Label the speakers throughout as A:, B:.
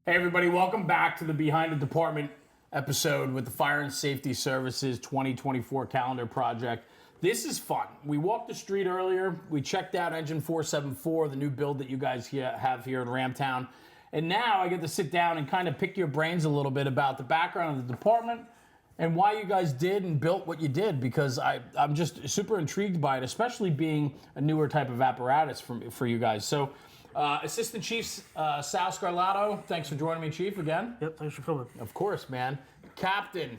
A: Hey everybody, welcome back to the Behind the Department episode with the Fire and Safety Services 2024 calendar project. This is fun. We walked the street earlier. We checked out Engine 474, the new build that you guys have here in Ramtown. And now I get to sit down and kind of pick your brains a little bit about the background of the department and why you guys did and built what you did, because I'm just super intrigued by it, especially being a newer type of apparatus for you guys. So, Assistant Chief Sal Scarlato, thanks for joining me, Chief, again.
B: Yep, thanks for coming.
A: Of course, man. Captain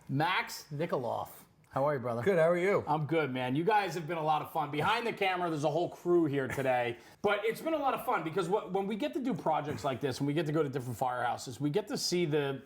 A: Max Nikolof. How are you, brother?
C: Good, how are you?
A: I'm good, man. You guys have been a lot of fun. Behind the camera, there's a whole crew here today. But it's been a lot of fun because when we get to do projects like this, and we get to go to different firehouses, we get to see the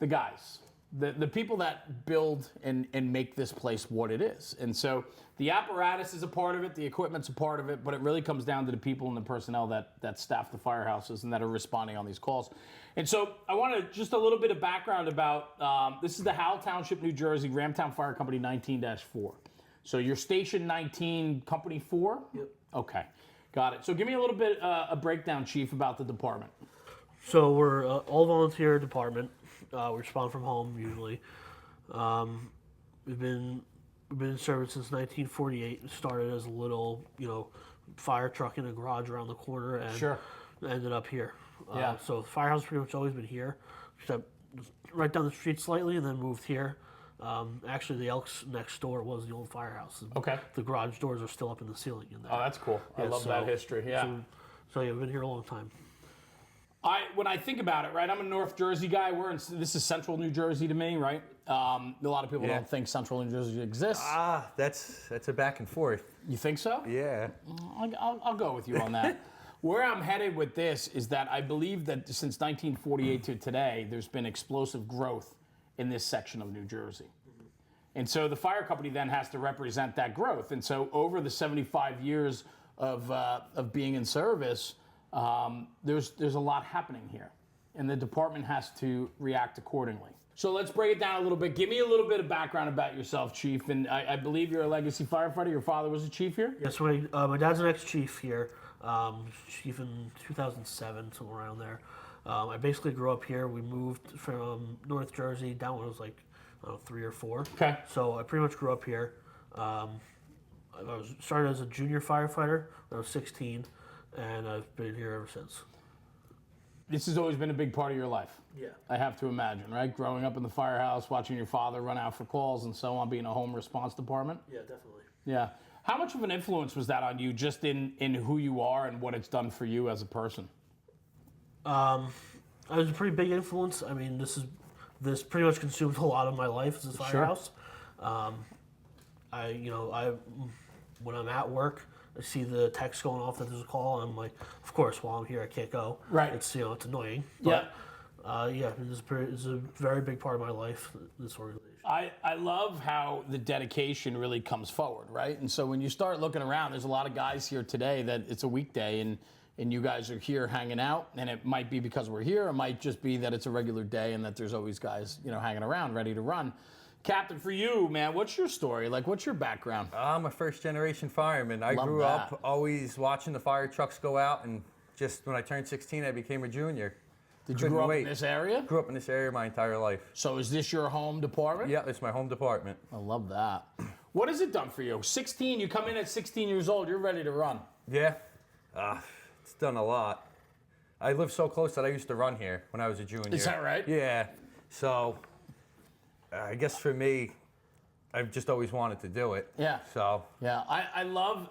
A: guys, the people that build and make this place what it is. And so the apparatus is a part of it, the equipment's a part of it, but it really comes down to the people and the personnel that staff the firehouses and that are responding on these calls. And so I wanted just a little bit of background about, this is the Howell Township, New Jersey, Ramtown Fire Company 19-4. So you're Station 19, Company 4?
B: Yep.
A: Okay, got it. So give me a little bit a breakdown, Chief, about the department.
B: So we're all volunteer department. We respond from home usually. We've been in service since 1948. It started as a little, fire truck in a garage around the corner, and
A: Sure.
B: ended up here.
A: Yeah.
B: So the firehouse has pretty much always been here, except right down the street slightly, and then moved here. Actually, the Elks next door was the old firehouse.
A: Okay.
B: The garage doors are still up in the ceiling in there.
A: Oh, that's cool. I love that history. Yeah.
B: So yeah, we've been here a long time.
A: When I think about it, right, I'm a North Jersey guy. This is Central New Jersey to me, right? A lot of people don't think Central New Jersey exists.
C: That's a back and forth.
A: You think so?
C: Yeah.
A: I'll go with you on that. Where I'm headed with this is that I believe that since 1948 to today, there's been explosive growth in this section of New Jersey. And so the fire company then has to represent that growth. And so over the 75 years of being in service, there's a lot happening here, and the department has to react accordingly. So let's break it down a little bit. Give me a little bit of background about yourself, Chief. And I believe you're a legacy firefighter. Your father was a chief here?
B: Yes, my dad's an ex-chief here. Chief in 2007, somewhere around there. I basically grew up here. We moved from North Jersey down when I was like, 3 or 4.
A: Okay.
B: So I pretty much grew up here. I started as a junior firefighter when I was 16, and I've been here ever since.
A: This has always been a big part of your life.
B: Yeah.
A: I have to imagine, right? Growing up in the firehouse, watching your father run out for calls and so on, being a home response department.
B: Yeah, definitely.
A: Yeah. How much of an influence was that on you, just in who you are and what it's done for you as a person?
B: I was a pretty big influence. I mean, this pretty much consumed a lot of my life as a firehouse. Sure. When I'm at work, I see the text going off that there's a call, and I'm like, of course, while I'm here, I can't go.
A: Right.
B: It's it's annoying.
A: Yeah.
B: But, it's a very big part of my life, this organization.
A: I love how the dedication really comes forward, right? And so when you start looking around, there's a lot of guys here today that it's a weekday and you guys are here hanging out, and it might be because we're here, it might just be that it's a regular day and that there's always guys, hanging around ready to run. Captain, for you, man, what's your story? Like, what's your background?
C: I'm a first-generation fireman. I grew up always watching the fire trucks go out, and just when I turned 16, I became a junior.
A: Did you grow up in this area?
C: Grew up in this area my entire life.
A: So is this your home department?
C: Yeah, it's my home department.
A: I love that. What has it done for you? 16, you come in at 16 years old, you're ready to run.
C: Yeah, it's done a lot. I live so close that I used to run here when I was a junior.
A: Is that right?
C: Yeah, so I guess for me, I've just always wanted to do it.
A: Yeah.
C: So.
A: Yeah, I love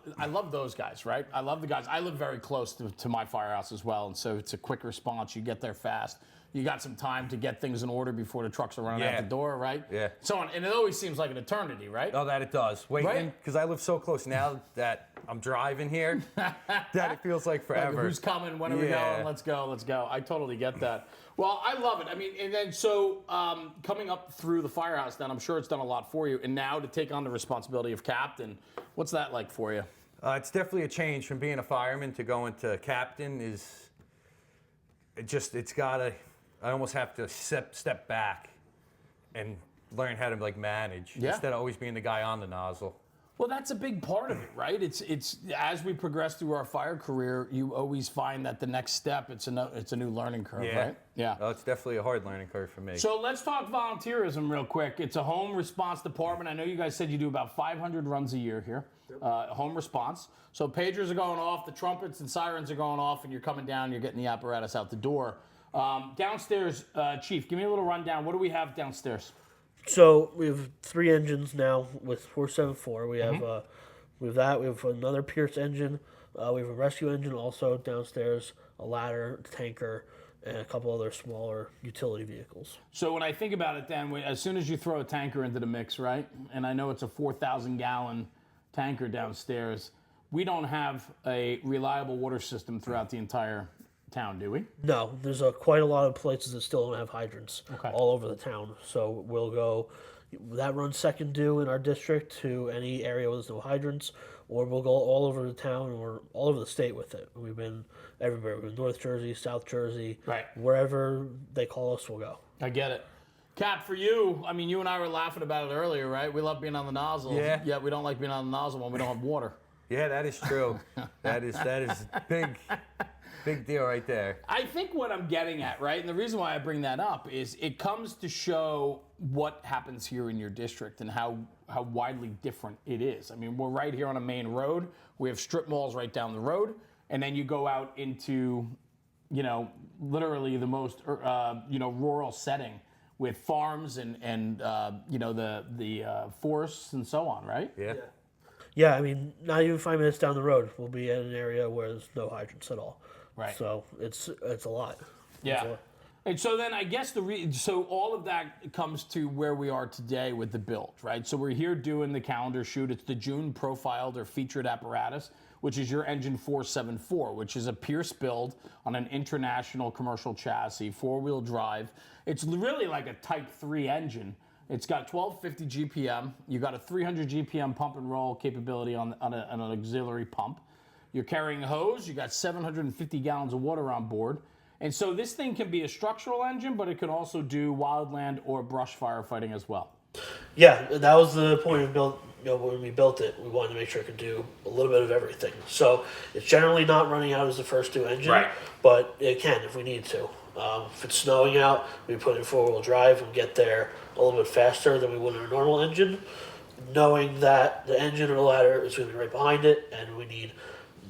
A: those guys, right? I love the guys. I live very close to my firehouse as well, and so it's a quick response. You get there fast. You got some time to get things in order before the trucks are running out the door, right?
C: Yeah.
A: So on, and it always seems like an eternity, right?
C: Oh, that it does. Waiting, because I live so close now that I'm driving here, that it feels like forever.
A: Like, who's coming? When are we going? Let's go. Let's go. I totally get that. Well, I love it. I mean, and then so coming up through the firehouse, then I'm sure it's done a lot for you. And now to take on the responsibility of captain, what's that like for you?
C: It's definitely a change from being a fireman to going to captain. I almost have to step back and learn how to manage instead of always being the guy on the nozzle.
A: Well, that's a big part of it, right? It's as we progress through our fire career, you always find that the next step it's a new learning curve, right? Yeah.
C: Oh, it's definitely a hard learning curve for me.
A: So let's talk volunteerism real quick. It's a home response department. I know you guys said you do about 500 runs a year here, home response. So pagers are going off, the trumpets and sirens are going off, and you're coming down, you're getting the apparatus out the door. Downstairs, Chief, give me a little rundown. What do we have downstairs?
B: So we have 3 engines now with 474. We have we have another Pierce engine. We have a rescue engine also downstairs, a ladder, tanker, and a couple other smaller utility vehicles.
A: So when I think about it, then as soon as you throw a tanker into the mix, right? And I know it's a 4,000-gallon tanker downstairs. We don't have a reliable water system throughout the entire town, do we?
B: No, there's quite a lot of places that still don't have hydrants all over the town. So we'll go, that runs second due in our district to any area where there's no hydrants, or we'll go all over the town or all over the state with it. We've been everywhere. We've been North Jersey, South Jersey, wherever they call us, we'll go.
A: I get it. Cap, for you, I mean, you and I were laughing about it earlier, right? We love being on the nozzle.
C: Yeah.
A: Yet we don't like being on the nozzle when we don't have water.
C: Yeah, that is true. that is big deal right there.
A: I think what I'm getting at, right, and the reason why I bring that up is it comes to show what happens here in your district and how widely different it is. I mean, we're right here on a main road. We have strip malls right down the road, and then you go out into, literally the most, rural setting with farms and the forests and so on, right?
C: Yeah.
B: Yeah, I mean, not even 5 minutes down the road, we'll be in an area where there's no hydrants at all.
A: Right.
B: So it's a lot.
A: Yeah. And so then I guess so all of that comes to where we are today with the build, right? So we're here doing the calendar shoot. It's the June profiled or featured apparatus, which is your engine 474, which is a Pierce build on an international commercial chassis, 4-wheel drive. It's really like a Type 3 engine. It's got 1250 GPM. You got a 300 GPM pump and roll capability on an auxiliary pump. You're carrying a hose. You got 750 gallons of water on board. And so this thing can be a structural engine, but it can also do wildland or brush firefighting as well.
B: Yeah, that was the point of build. When we built it, we wanted to make sure it could do a little bit of everything. So it's generally not running out as the first due engine, but it can if we need to. If it's snowing out, we put in 4-wheel drive and get there a little bit faster than we would in a normal engine, knowing that the engine or the ladder is going to be right behind it, and we need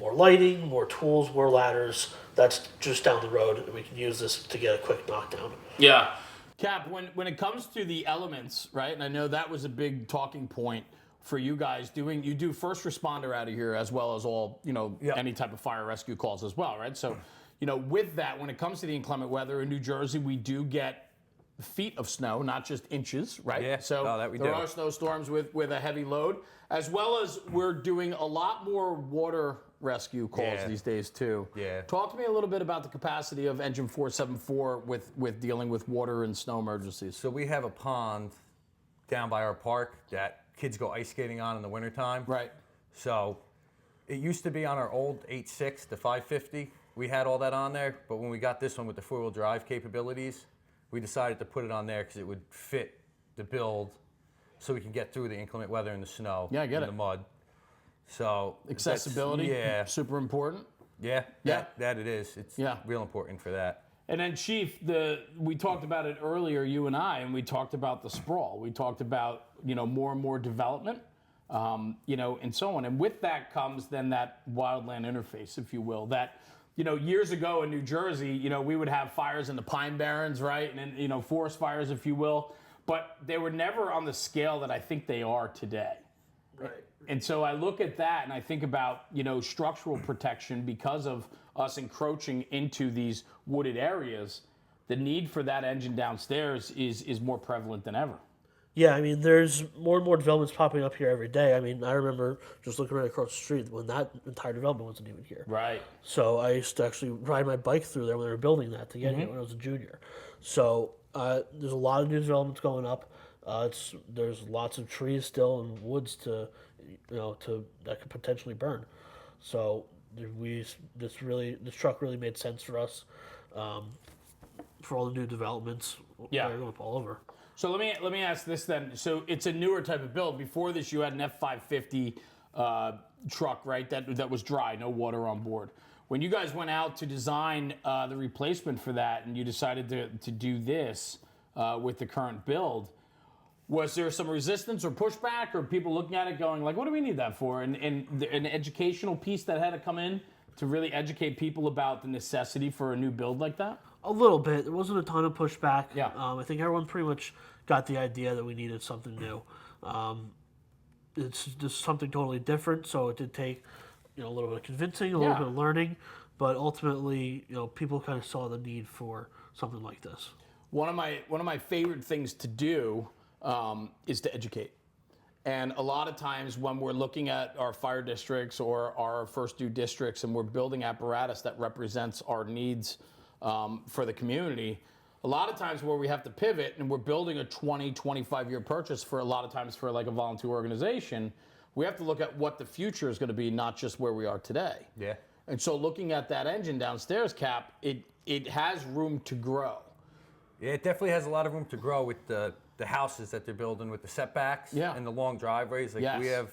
B: more lighting, more tools, more ladders. That's just down the road, and we can use this to get a quick knockdown.
A: Yeah. Cap, when it comes to the elements, right, and I know that was a big talking point for you guys, you do first responder out of here as well as all, any type of fire rescue calls as well, right? So, with that, when it comes to the inclement weather in New Jersey, we do get feet of snow, not just inches, right?
C: Yeah,
A: so there are snowstorms with a heavy load, as well as we're doing a lot more water rescue calls these days too.
C: Yeah.
A: Talk to me a little bit about the capacity of engine 474 with dealing with water and snow emergencies.
C: So we have a pond down by our park that kids go ice skating on in the wintertime.
A: Right.
C: So it used to be on our old 8.6, the 550. We had all that on there, but when we got this one with the 4-wheel drive capabilities, we decided to put it on there because it would fit the build so we can get through the inclement weather and the snow and the mud. So
A: accessibility, super important.
C: Yeah, that it is. It's real important for that.
A: And then, Chief, we talked about it earlier, you and I, and we talked about the sprawl. We talked about more and more development, and so on. And with that comes then that wildland interface, if you will. That years ago in New Jersey, we would have fires in the Pine Barrens, right, and then forest fires, if you will, but they were never on the scale that I think they are today.
B: Right.
A: And so I look at that and I think about, structural protection because of us encroaching into these wooded areas. The need for that engine downstairs is more prevalent than ever.
B: Yeah, I mean, there's more and more developments popping up here every day. I mean, I remember just looking right across the street when that entire development wasn't even here.
A: Right.
B: So I used to actually ride my bike through there when they were building that to get here when I was a junior. So there's a lot of new developments going up. There's lots of trees still and woods that could potentially burn. So this truck really made sense for us for all the new developments.
A: Yeah.
B: They're going up all over.
A: So let me ask this then. So it's a newer type of build. Before this, you had an F550 truck, right? That was dry, no water on board. When you guys went out to design the replacement for that, and you decided to do this with the current build, was there some resistance or pushback, or people looking at it going like, "What do we need that for?" And an educational piece that had to come in to really educate people about the necessity for a new build like that?
B: A little bit. There wasn't a ton of pushback.
A: Yeah.
B: I think everyone pretty much got the idea that we needed something new. It's just something totally different, so it did take, a little bit of convincing, a little
A: Yeah.
B: bit of learning, but ultimately, people kind of saw the need for something like this.
A: One of my favorite things to do is to educate. And a lot of times when we're looking at our fire districts or our first due districts and we're building apparatus that represents our needs for the community, a lot of times where we have to pivot and we're building a 20, 25-year purchase for a lot of times for like a volunteer organization, we have to look at what the future is going to be, not just where we are today.
C: Yeah.
A: And so looking at that engine downstairs, Cap, it has room to grow.
C: Yeah, it definitely has a lot of room to grow with the houses that they're building with the setbacks and the long driveways. Like
A: Yes.
C: we have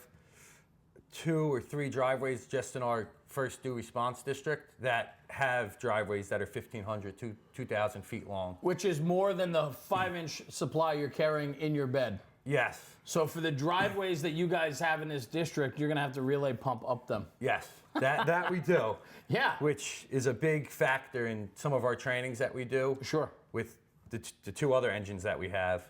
C: 2 or 3 driveways just in our first due response district that have driveways that are 1,500 to 2,000 feet long.
A: Which is more than the 5-inch supply you're carrying in your bed.
C: Yes.
A: So for the driveways that you guys have in this district, you're going to have to relay pump up them.
C: Yes, that we do.
A: Yeah.
C: Which is a big factor in some of our trainings that we do.
A: Sure.
C: With the 2 other engines that we have.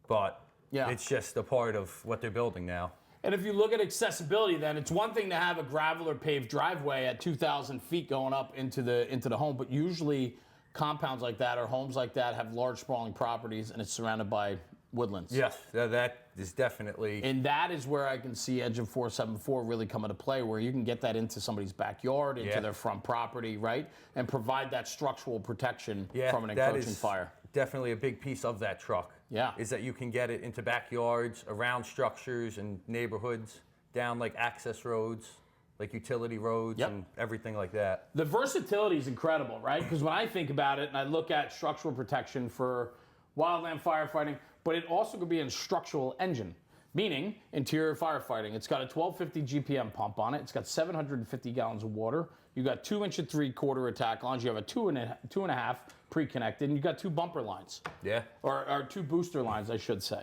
C: But
A: Yeah.
C: it's just a part of what they're building now.
A: And if you look at accessibility, then it's one thing to have a gravel or paved driveway at 2,000 feet going up into the home, but usually compounds like that or homes like that have large sprawling properties and it's surrounded by woodlands.
C: Yes, that is definitely.
A: And that is where I can see Engine 474 really come into play, where you can get that into somebody's backyard, into their front property, right? And provide that structural protection from an encroaching fire.
C: Definitely a big piece of that truck.
A: Yeah.
C: Is that you can get it into backyards, around structures and neighborhoods, down like access roads, like utility roads and everything like that.
A: The versatility is incredible, right? Because when I think about it and I look at structural protection for wildland firefighting, but it also could be a structural engine, meaning interior firefighting. It's got a 1250 GPM pump on it. It's got 750 gallons of water. You got 2-inch and 3/4 attack lines. You have a 2.5 pre-connected, and you got 2 bumper lines.
C: Yeah.
A: Or 2 booster lines, I should say.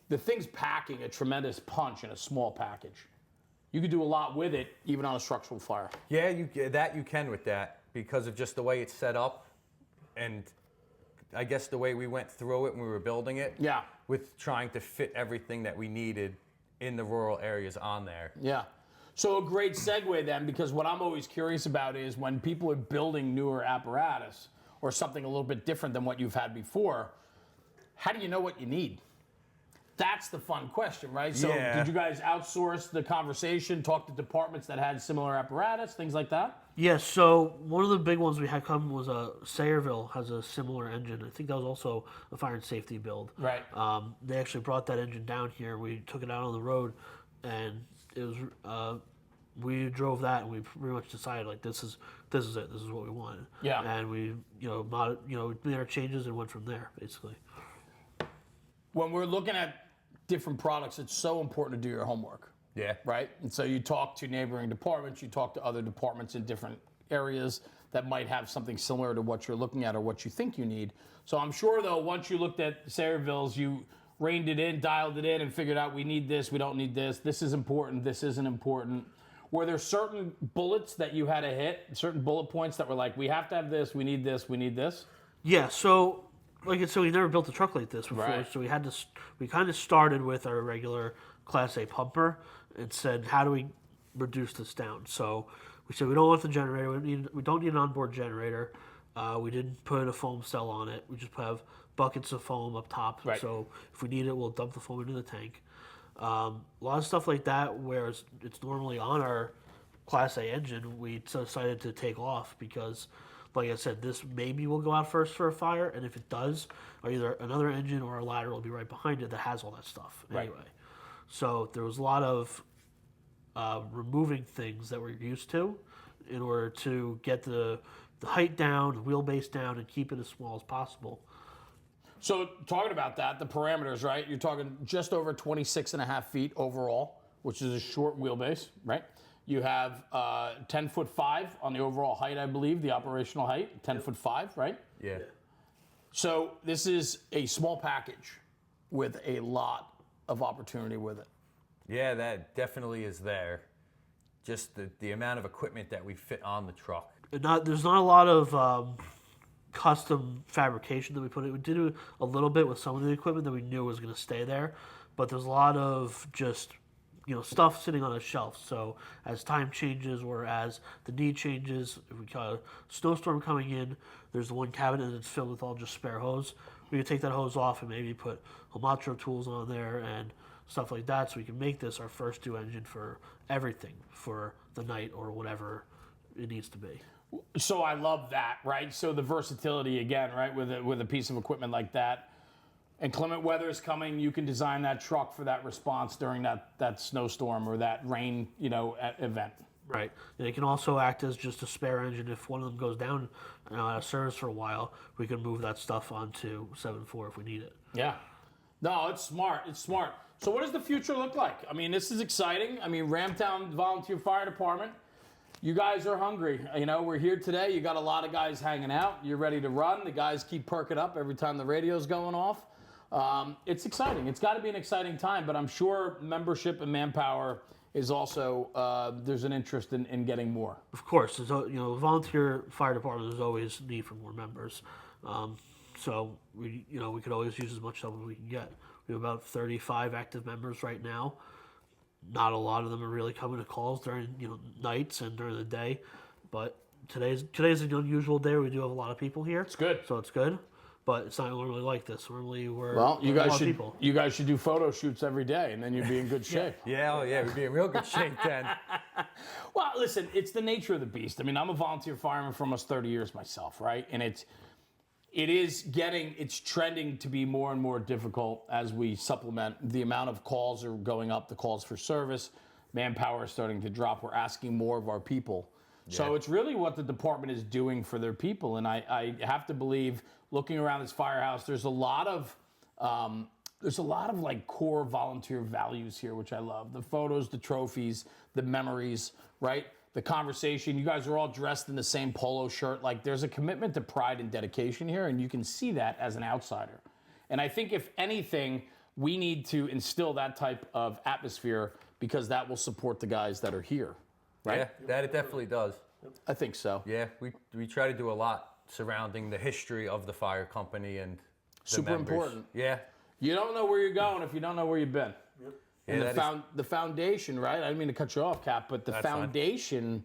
A: The thing's packing a tremendous punch in a small package. You could do a lot with it, even on a structural fire.
C: Yeah, you can with that because of just the way it's set up, and I guess the way we went through it when we were building it.
A: Yeah.
C: With trying to fit everything that we needed in the rural areas on there.
A: Yeah. So a great segue then, because what I'm always curious about is when people are building newer apparatus or something a little bit different than what you've had before, how do you know what you need? That's the fun question, right? So did you guys outsource the conversation, talk to departments that had similar apparatus, things like that?
B: Yes, so one of the big ones we had come was Sayreville has a similar engine. I think that was also a fire and safety build.
A: Right.
B: They actually brought that engine down here. We took it out on the road, and it was we drove that, and we pretty much decided like this is it. This is what we wanted.
A: Yeah.
B: And we made our changes and went from there basically.
A: When we're looking at different products, it's so important to do your homework.
C: Yeah.
A: Right? And so you talk to neighboring departments, you talk to other departments in different areas that might have something similar to what you're looking at or what you think you need. So I'm sure, though, once you looked at Sayreville's, you reined it in, dialed it in, and figured out we need this, we don't need this, this is important, this isn't important. Were there certain bullets that you had to hit, certain bullet points that were like, we have to have this, we need this, we need this?
B: Yeah, so like I said, we never built a truck like this before,
A: Right.
B: so we kind of started with our regular Class A pumper and said, how do we reduce this down? So we said we don't want the generator. We don't need an onboard generator. We didn't put a foam cell on it. We just have buckets of foam up top.
A: Right.
B: So if we need it, we'll dump the foam into the tank. A lot of stuff like that, where it's normally on our Class A engine, we decided to take off because, like I said, this maybe will go out first for a fire, and if it does, either another engine or a ladder will be right behind it that has all that stuff anyway.
A: Right.
B: So there was a lot of removing things that we're used to in order to get the height down, the wheelbase down, and keep it as small as possible.
A: So talking about that, the parameters, right? You're talking just over 26.5 feet overall, which is a short wheelbase, right? You have 10'5" on the overall height, I believe, the operational height, 10'5", right?
C: Yeah.
A: So this is a small package with a lot of opportunity with it.
C: Yeah, that definitely is there. Just the amount of equipment that we fit on the truck.
B: There's not a lot of custom fabrication that we put in. We did a little bit with some of the equipment that we knew was going to stay there, but there's a lot of just stuff sitting on a shelf. So as time changes or as the need changes, if we got a snowstorm coming in, there's the one cabinet that's filled with all just spare hose. We could take that hose off and maybe put Homatro tools on there and stuff like that, so we can make this our first due engine for everything for the night or whatever it needs to be.
A: So I love that, right? So the versatility again, right, with a piece of equipment like that. Inclement weather is coming. You can design that truck for that response during that snowstorm or that rain, event.
B: Right. And it can also act as just a spare engine. If one of them goes down out of service for a while, we can move that stuff onto 7.4 if we need it. Yeah.
A: No, it's smart. It's smart. So what does the future look like? I mean, this is exciting. I mean, Ramtown Volunteer Fire Department, you guys are hungry. We're here today. You got a lot of guys hanging out. You're ready to run. The guys keep perking up every time the radio's going off. It's exciting. It's got to be an exciting time, but I'm sure membership and manpower is also, there's an interest in getting more.
B: Of course. Volunteer fire department, there's always need for more members. So we could always use as much help as we can get. We have about 35 active members right now. Not a lot of them are really coming to calls during nights and during the day, but today's an unusual day. We do have a lot of people here.
A: It's good.
B: So it's good, but it's not normally like this. Normally
A: you guys should do photo shoots every day, and then you'd be in good shape.
C: Yeah, we'd be in real good shape then.
A: Well, listen, it's the nature of the beast. I mean, I'm a volunteer fireman for almost 30 years myself, right? And it's trending to be more and more difficult as we supplement. The amount of calls are going up, the calls for service, manpower is starting to drop. We're asking more of our people. Yeah. So it's really what the department is doing for their people. And I have to believe, looking around this firehouse, there's a lot of like core volunteer values here, which I love. The photos, the trophies, the memories, right? The conversation. You guys are all dressed in the same polo shirt. Like, there's a commitment to pride and dedication here, and you can see that as an outsider. And I think, if anything, we need to instill that type of atmosphere, because that will support the guys that are here, right?
C: Yeah, that it definitely does.
A: I think so.
C: Yeah, we try to do a lot surrounding the history of the fire company and the
A: super
C: members.
A: Important.
C: Yeah.
A: You don't know where you're going if you don't know where you've been.
C: Yep.
A: And
C: Yeah,
A: the foundation, right? I didn't mean to cut you off, Cap, but the foundation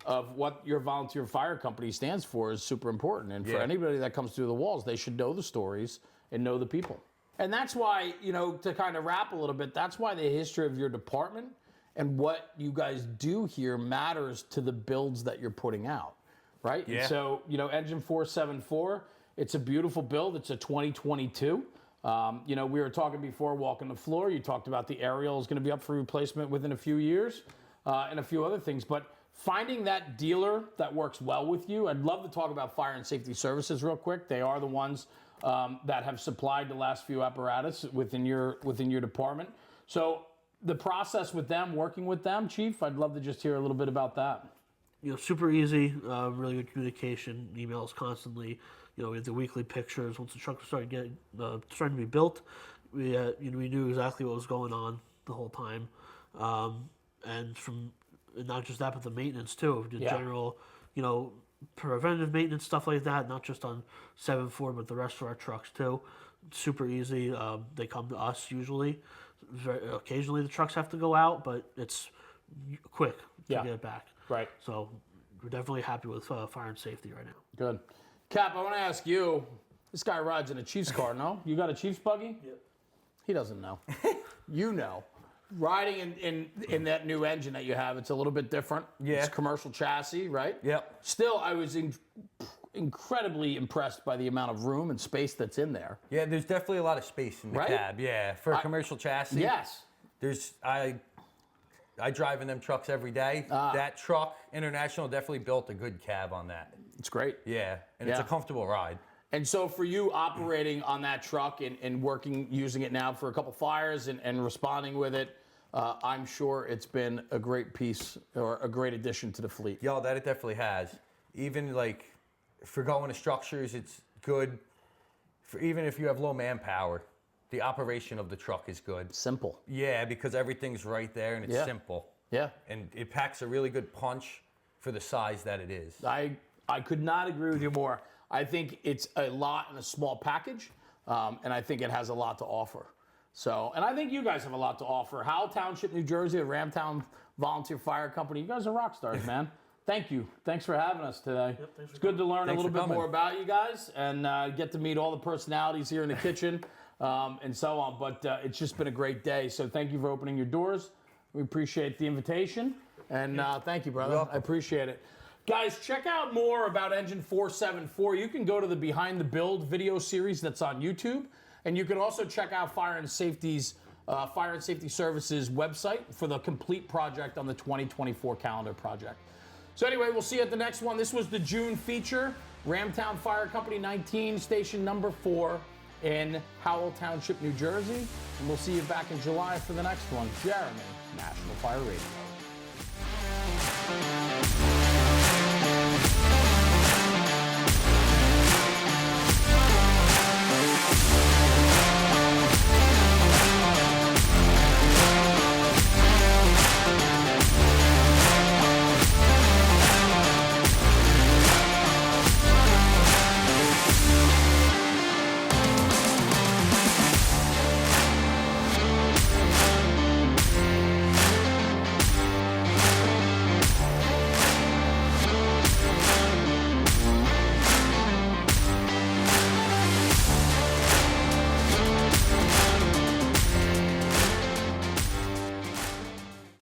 A: of what your volunteer fire company stands for is super important. And for anybody that comes through the walls, they should know the stories and know the people. And that's why, to kind of wrap a little bit, that's why the history of your department and what you guys do here matters to the builds that you're putting out, right?
C: Yeah.
A: And so, Engine 474, it's a beautiful build. It's a 2022. We were talking before walking the floor. You talked about the aerial is going to be up for replacement within a few years and a few other things. But finding that dealer that works well with you, I'd love to talk about Fire and Safety Services real quick. They are the ones that have supplied the last few apparatus within your department. So the process with them, working with them, Chief, I'd love to just hear a little bit about that.
B: Super easy, really good communication, emails constantly. We have the weekly pictures. Once the truck starting to be built, we knew exactly what was going on the whole time, and not just that, but the maintenance too, the general, preventative maintenance stuff like that. Not just on 7.4, but the rest of our trucks too. Super easy. They come to us usually. Occasionally the trucks have to go out, but it's quick to get it back.
A: Right.
B: So we're definitely happy with fire and safety right now.
A: Good. Cap, I want to ask you, this guy rides in a Chiefs car, no? You got a Chiefs buggy?
B: Yep.
A: He doesn't know. You know. Riding in that new engine that you have, it's a little bit different.
C: Yeah.
A: It's commercial chassis, right?
C: Yep.
A: Still, I was incredibly impressed by the amount of room and space that's in there.
C: Yeah, there's definitely a lot of space in the
A: Right?
C: cab. Yeah, for a commercial chassis.
A: Yes.
C: I drive in them trucks every day. That truck, International, definitely built a good cab on that.
A: It's great.
C: Yeah, and it's a comfortable ride.
A: And so for you operating on that truck and working, using it now for a couple fires and responding with it, I'm sure it's been a great piece or a great addition to the fleet.
C: Yo, that it definitely has. Even like for going to structures, it's good. For even if you have low manpower, the operation of the truck is good.
A: Simple.
C: Yeah, because everything's right there and it's simple.
A: Yeah.
C: And it packs a really good punch for the size that it is.
A: I could not agree with you more. I think it's a lot in a small package, and I think it has a lot to offer. So, and I think you guys have a lot to offer. Howell Township, New Jersey, the Ramtown Volunteer Fire Company. You guys are rock stars, man. Thank you. Thanks for having us today.
B: Yep,
A: it's good to learn a little bit
C: coming.
A: more about you guys and get to meet all the personalities here in the kitchen and so on. But it's just been a great day. So thank you for opening your doors. We appreciate the invitation. And thank you, brother. I appreciate it. Guys, check out more about Engine 474. You can go to the Behind the Build video series that's on YouTube. And you can also check out Fire and Safety Services website for the complete project on the 2024 calendar project. So anyway, we'll see you at the next one. This was the June feature, Ramtown Fire Company 19, station number 4 in Howell Township, New Jersey. And we'll see you back in July for the next one. Jeremy, National Fire Radio.